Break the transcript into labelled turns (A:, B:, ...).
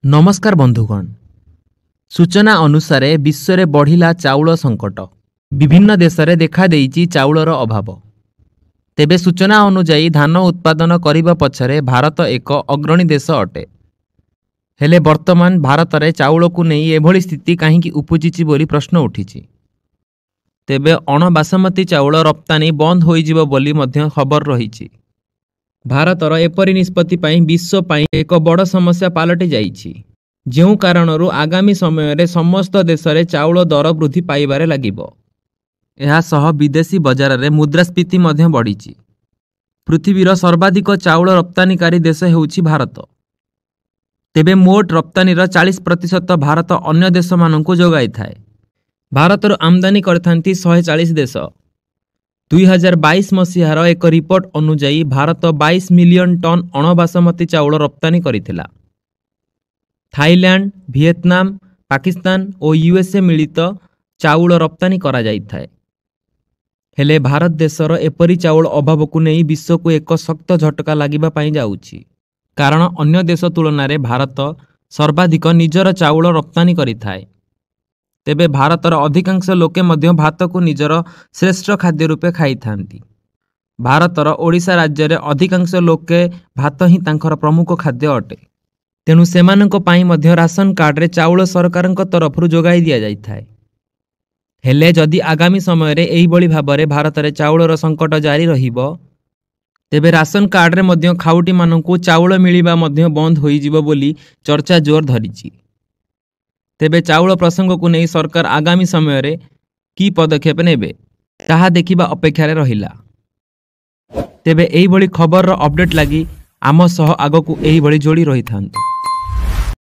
A: नमस्कार बंधुगण। सूचना अनुसार विश्व में बढ़िला चाउल संकट। विभिन्न देश में देखा देइछि चाउलर अभाव। तेबे सूचना अनुजाई धान उत्पादन करने पछरे भारत एक अग्रणी देश अटे। हेले वर्तमान भारत में चाउल को नहीं एभली स्थिति कहीं उपजिछि बोली प्रश्न उठिछि। तेबे अण बासमती चाउल रप्तानी बंद होइजिबो बोली मध्य खबर रहिछि। भारतर एपरि निष्पत्ति पाई विश्व पाई एक बड़ समस्या पालटि जाइछि, जेउ कारणरू आगामी समय रे समस्त देश रे चाउल दर वृद्धि पाइबारे लागिबो। एहा सह विदेशी बजार रे मुद्रास्फीति मध्य बढ़िछि। पृथ्वीर सर्वाधिक चाउल रप्तानीकारी देश हेउछि भारत। तेबे मोट रप्तानीर 40% भारत अन्य देश माननकु जोगाई थाए। भारतर आमदानी करथांती 140 देश। 2022 मसीहार एक रिपोर्ट अनुजाई भारत 22 मिलियन टन अणबासमती चाउल रप्तानी करिथिला। थाईलैंड, वियतनाम, पाकिस्तान और यूएसए मिलित चाउल रप्तानी करा जाइथाए। हेले भारत देशर एपरी चाउल अभाव को नहीं विश्व को एक शक्त झटका लागिबा पाई जाउछि, कारण अन्य देश तुलना रे भारत सर्वाधिक निजर चाउल रप्तानी करिथाए। तेबे भारतर अधिकांश लोके मध्य भात को निजर श्रेष्ठ खाद्य रूपे खाई थांती। भारतर ओडिशा राज्य रे अधिकांश लोके भात ही तांकर प्रमुख खाद्य अटे। तेणु सेमानंको पाई मध्य राशन कार्ड रे चाउल सरकारंक तरफरु जोगाई दिया जाइथाए। हेले जदि आगामी समय रे एही बळी भाबरे भारत रे चाउलर संकट जारी रहिबो, तेबे राशन कार्ड रे मध्य खाउटी मानंकु चाउल मिलिबा मध्य बंद होई जिवो बोली चर्चा जोर धरिछि। तेबे चाउल प्रसंग को नहीं सरकार आगामी समय रे की पदक्षेप नेबे ताहा देखिबा अपेक्षा रे रहिला। तेबे एही बळी खबर रो अपडेट लागी आम सह आगकू एही बळी जोड़ी रही थांतु।